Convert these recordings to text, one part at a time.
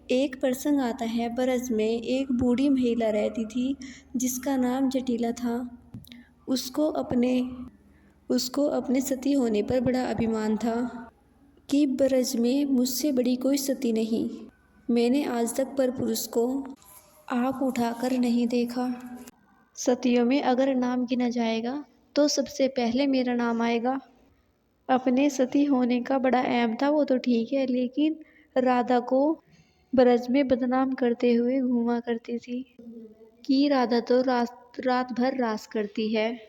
एक प्रसंग आता है, ब्रज में एक बूढ़ी महिला रहती थी जिसका नाम जटिला था। उसको अपने उसको अपने सती होने पर बड़ा अभिमान था कि ब्रज में मुझसे बड़ी कोई सती नहीं। मैंने आज तक परपुरुष को आँख उठाकर नहीं देखा। सतियों में अगर नाम गिना जाएगा तो सबसे पहले मेरा नाम आएगा। अपने सती होने का बड़ा एम था वो तो ठीक है, लेकिन राधा को ब्रज में बदनाम करते हुए घूमा करती थी कि राधा तो रात रात भर रास करती है,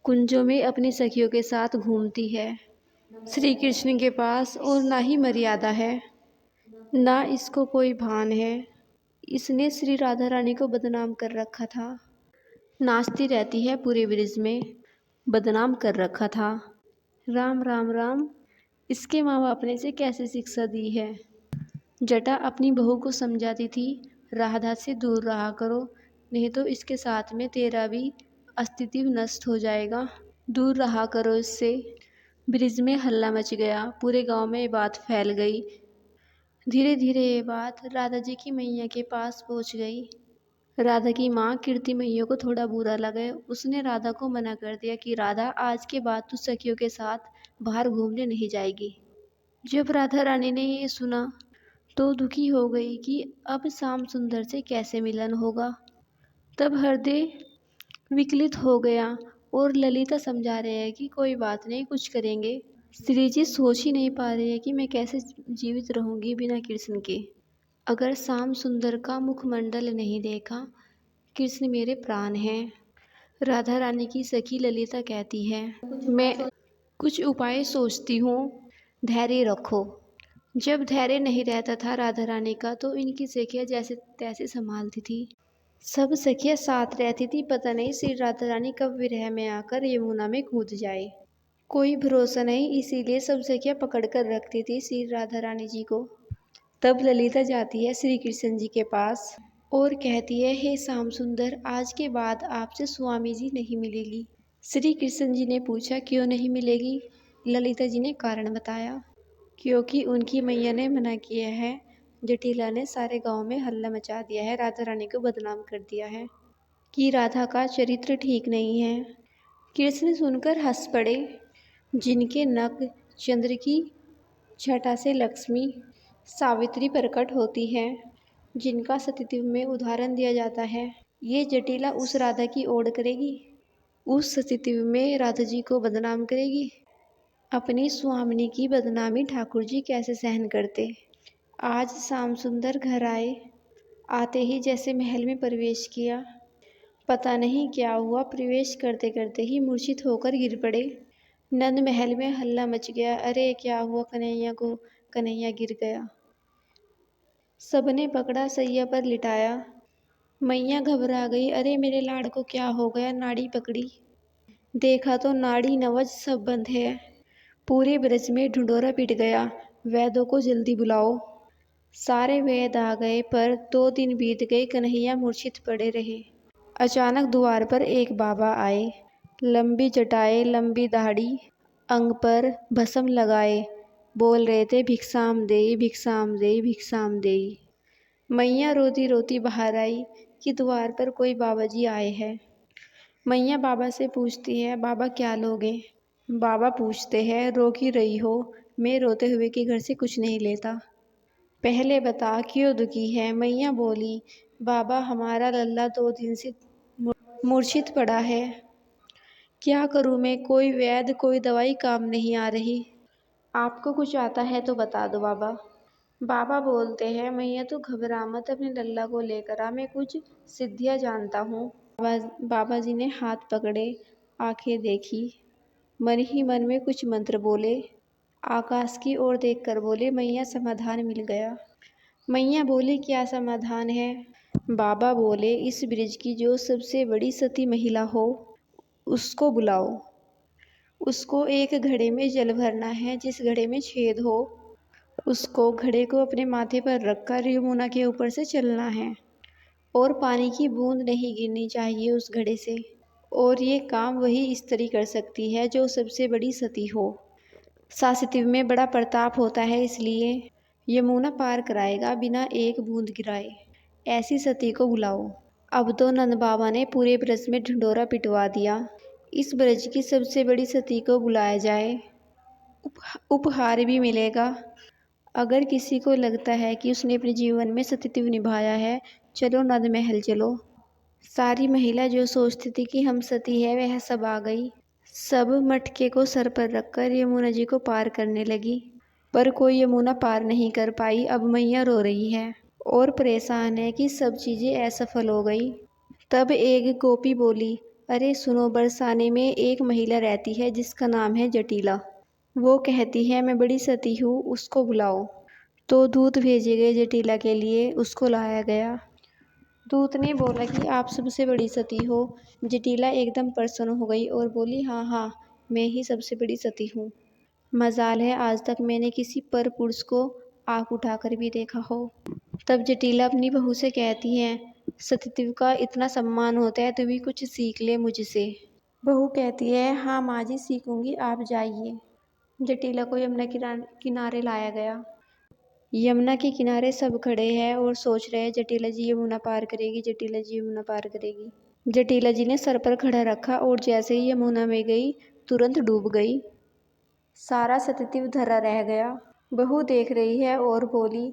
कुंजों में अपनी सखियों के साथ घूमती है, श्री कृष्ण के पास और ना ही मर्यादा है, ना इसको कोई भान है। इसने श्री राधा रानी को बदनाम कर रखा था। नाचती रहती है पूरे ब्रिज में, बदनाम कर रखा था। राम राम राम, इसके माँ बाप ने इसे कैसे शिक्षा दी है। जटा अपनी बहू को समझाती थी, राधा से दूर रहा करो, नहीं तो इसके साथ में तेरा भी अस्तित्व नष्ट हो जाएगा। दूर रहा करो इससे। ब्रिज में हल्ला मच गया, पूरे गांव में ये बात फैल गई। धीरे धीरे ये बात राधा जी की मैया के पास पहुंच गई। राधा की माँ कीर्ति मैया को थोड़ा बुरा लगे। उसने राधा को मना कर दिया कि राधा, आज के बाद तू सखियों के साथ बाहर घूमने नहीं जाएगी। जब राधा रानी ने ये सुना तो दुखी हो गई कि अब श्याम सुंदर से कैसे मिलन होगा। तब हृदय विकलित हो गया और ललिता समझा रहे हैं कि कोई बात नहीं, कुछ करेंगे। श्री जी सोच ही नहीं पा रहे हैं कि मैं कैसे जीवित रहूंगी बिना कृष्ण के। अगर श्याम सुंदर का मुखमंडल नहीं देखा, कृष्ण मेरे प्राण हैं। राधा रानी की सखी ललिता कहती है, मैं कुछ उपाय सोचती हूँ, धैर्य रखो। जब धैर्य नहीं रहता था राधा रानी का तो इनकी सखियाँ जैसे तैसे संभालती थी। सब सखियाँ साथ रहती थी, पता नहीं श्री राधा रानी कब विरह में आकर यमुना में कूद जाए। कोई भरोसा नहीं, इसीलिए सब सखियाँ पकड़ कर रखती थी श्री राधा रानी जी को। तब ललिता जाती है श्री कृष्ण जी के पास और कहती है, हे श्याम सुंदर, आज के बाद आपसे स्वामी जी नहीं मिलेगी। श्री कृष्ण जी ने पूछा, क्यों नहीं मिलेगी? ललिता जी ने कारण बताया, क्योंकि उनकी मैया ने मना किया है। जटिला ने सारे गांव में हल्ला मचा दिया है, राधा रानी को बदनाम कर दिया है कि राधा का चरित्र ठीक नहीं है। कृष्ण सुनकर हंस पड़े। जिनके नख चंद्र की छटा से लक्ष्मी सावित्री प्रकट होती है, जिनका सतीत्व में उदाहरण दिया जाता है, ये जटिला उस राधा की ओड़ करेगी, उस सतीत्व में राधा जी को बदनाम करेगी। अपनी स्वामिनी की बदनामी ठाकुर जी कैसे सहन करते। आज श्याम सुंदर घर आए, आते ही जैसे महल में प्रवेश किया, पता नहीं क्या हुआ, प्रवेश करते करते ही मूर्छित होकर गिर पड़े। नंद महल में हल्ला मच गया, अरे क्या हुआ कन्हैया को, कन्हैया गिर गया। सबने पकड़ा, सैया पर लिटाया। मैया घबरा गई, अरे मेरे लाड को क्या हो गया। नाड़ी पकड़ी, देखा तो नाड़ी नवज सब बंद है। पूरे ब्रज में ढिंढोरा पिट गया, वैद्यों को जल्दी बुलाओ। सारे वैद्य आ गए, पर 2 दिन बीत गए, कन्हैया मूर्छित पड़े रहे। अचानक द्वार पर एक बाबा आए, लंबी जटाएं, लंबी दाढ़ी, अंग पर भस्म लगाए, बोल रहे थे, भिक्षाम देई, भिक्षाम देई, भिक्षाम देई। मैया रोती रोती बाहर आई कि द्वार पर कोई बाबा जी आए हैं। मैया बाबा से पूछती है, बाबा क्या लोगे? बाबा पूछते हैं, रो क्यों रही हो? मैं रोते हुए के घर से कुछ नहीं लेता। पहले बता क्यों दुखी है? मैया बोली, बाबा हमारा लल्ला 2 दिन से मूर्छित पड़ा है, क्या करूँ मैं? कोई वैद्य कोई दवाई काम नहीं आ रही। आपको कुछ आता है तो बता दो बाबा। बाबा बोलते हैं, मैया तू घबरा मत, अपने लल्ला को लेकर आ, मैं कुछ सिद्धियाँ जानता हूँ। बाबा जी ने हाथ पकड़े, आंखें देखी, मन ही मन में कुछ मंत्र बोले, आकाश की ओर देखकर बोले, मैया समाधान मिल गया। मैया बोली, क्या समाधान है? बाबा बोले, इस ब्रिज की जो सबसे बड़ी सती महिला हो उसको बुलाओ। उसको एक घड़े में जल भरना है, जिस घड़े में छेद हो उसको घड़े को अपने माथे पर रखकर यमुना के ऊपर से चलना है और पानी की बूंद नहीं गिरनी चाहिए उस घड़े से। और ये काम वही स्त्री कर सकती है जो सबसे बड़ी सती हो। सासितिव में बड़ा प्रताप होता है, इसलिए यमुना पार कराएगा बिना एक बूंद गिराए। ऐसी सती को बुलाओ। अब तो नंद बाबा ने पूरे ब्रज में ढिंढोरा पिटवा दिया। इस ब्रज की सबसे बड़ी सती को बुलाया जाए, उपहार भी मिलेगा। अगर किसी को लगता है कि उसने अपने जीवन में सतीत्व निभाया है, चलो नंद महल चलो। सारी महिला जो सोचती थी कि हम सती है, वह सब आ गई। सब मटके को सर पर रखकर यमुना जी को पार करने लगी, पर कोई यमुना पार नहीं कर पाई। अब मैया रो रही है और परेशान है कि सब चीजें असफल हो गई। तब एक गोपी बोली, अरे सुनो, बरसाने में एक महिला रहती है जिसका नाम है जटिला। वो कहती है मैं बड़ी सती हूँ, उसको बुलाओ। तो दूत भेजे गए जटिला के लिए, उसको लाया गया। दूत ने बोला कि आप सबसे बड़ी सती हो। जटिला एकदम प्रसन्न हो गई और बोली, हाँ हाँ, मैं ही सबसे बड़ी सती हूँ। मजाल है आज तक मैंने किसी पर पुरुष को आँख उठाकर भी देखा हो। तब जटिला अपनी बहू से कहती है, सतीत्व का इतना सम्मान होता है तो भी कुछ सीख ले मुझसे। बहू कहती है, हाँ माँ जी सीखूंगी, आप जाइए। जटिला को यमुना किनारे लाया गया। यमुना के किनारे सब खड़े हैं और सोच रहे हैं जटिला जी यमुना पार करेगी, जटिला जी यमुना पार करेगी। जटिला जी ने सर पर खड़ा रखा और जैसे ही यमुना में गई, तुरंत डूब गई। सारा सतीत्व धरा रह गया। बहू देख रही है और बोली,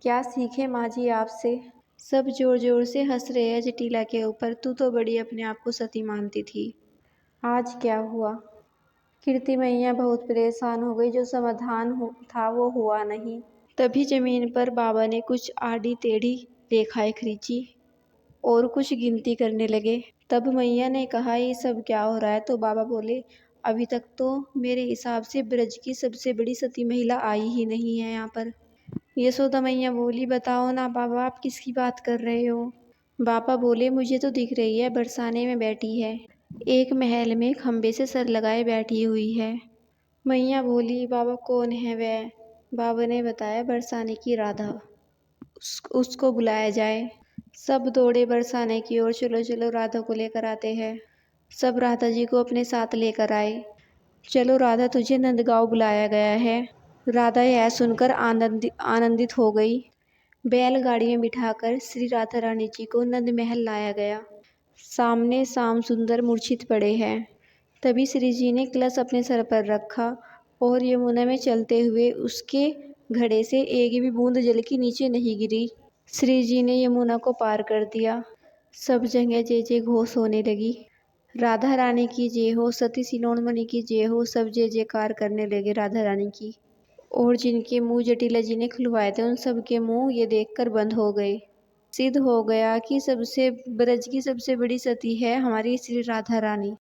क्या सीखे माँ जी आपसे। सब जोर जोर से हंस रहे हैं जटिला के ऊपर, तू तो बड़ी अपने आप को सती मानती थी, आज क्या हुआ। कीर्ति मैया बहुत परेशान हो गई, जो समाधान था वो हुआ नहीं। तभी जमीन पर बाबा ने कुछ आड़ी टेढ़ी रेखाएं खींची और कुछ गिनती करने लगे। तब मैया ने कहा, ये सब क्या हो रहा है। तो बाबा बोले, अभी तक तो मेरे हिसाब से ब्रज की सबसे बड़ी सती महिला आई ही नहीं है यहाँ पर। यशोदा मैया बोली, बताओ ना बाबा, आप किसकी बात कर रहे हो। बाबा बोले, मुझे तो दिख रही है, बरसाने में बैठी है, एक महल में खंबे से सर लगाए बैठी हुई है। मैया बोली, बाबा कौन है वह। बाबा ने बताया, बरसाने की राधा, उसको बुलाया जाए। सब दौड़े बरसाने की ओर, चलो चलो राधा को लेकर आते हैं। सब राधा जी को अपने साथ लेकर आए। चलो राधा, तुझे नंदगांव बुलाया गया है। राधा यह सुनकर आनंदित हो गई। बैलगाड़ी में बिठाकर श्री राधा रानी जी को नंद महल लाया गया। सामने श्याम सुंदर मूर्छित पड़े हैं। तभी श्री जी ने कलश अपने सर पर रखा और यमुना में चलते हुए उसके घड़े से एक भी बूंद जल की नीचे नहीं गिरी। श्री जी ने यमुना को पार कर दिया। सब जगह जय जय घोष होने लगी। राधा रानी की जय हो, सती शिरोमणि की जय हो। सब जय जयकार करने लगे राधा रानी की। और जिनके मुंह जटिला जी ने खुलवाए थे, उन सब के मुंह ये देखकर बंद हो गए। सिद्ध हो गया कि सबसे ब्रज की सबसे बड़ी सती है हमारी श्री राधा रानी।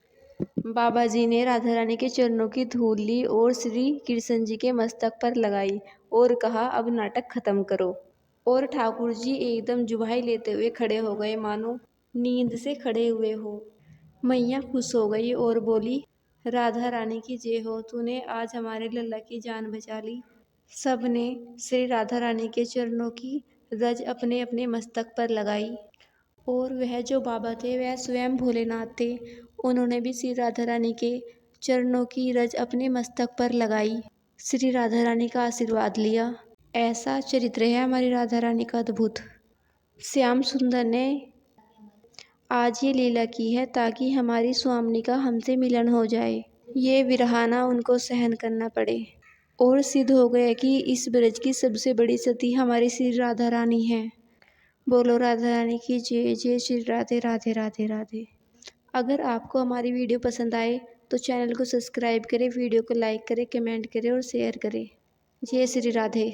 बाबा जी ने राधा रानी के चरणों की धूल ली और श्री कृष्ण जी के मस्तक पर लगाई और कहा, अब नाटक खत्म करो। और ठाकुर जी एकदम जुबाई लेते हुए खड़े हो गए, मानो नींद से खड़े हुए हो। मैया खुश हो गई और बोली, राधा रानी की जय हो, तूने आज हमारे लल्ला की जान बचा ली। सब ने श्री राधा रानी के चरणों की रज अपने अपने मस्तक पर लगाई। और वह जो बाबा थे वह स्वयं भोलेनाथ थे। उन्होंने भी श्री राधा रानी के चरणों की रज अपने मस्तक पर लगाई, श्री राधा रानी का आशीर्वाद लिया। ऐसा चरित्र है हमारी राधा रानी का अद्भुत। श्याम सुंदर ने आज ये लीला की है ताकि हमारी स्वामिनी का हमसे मिलन हो जाए, ये विरहाना उनको सहन करना पड़े। और सिद्ध हो गया कि इस ब्रज की सबसे बड़ी सती हमारी श्री राधा रानी है। बोलो राधा रानी की जय। जय श्री राधे राधे राधे राधे। अगर आपको हमारी वीडियो पसंद आए तो चैनल को सब्सक्राइब करें, वीडियो को लाइक करें, कमेंट करें और शेयर करें। जय श्री राधे।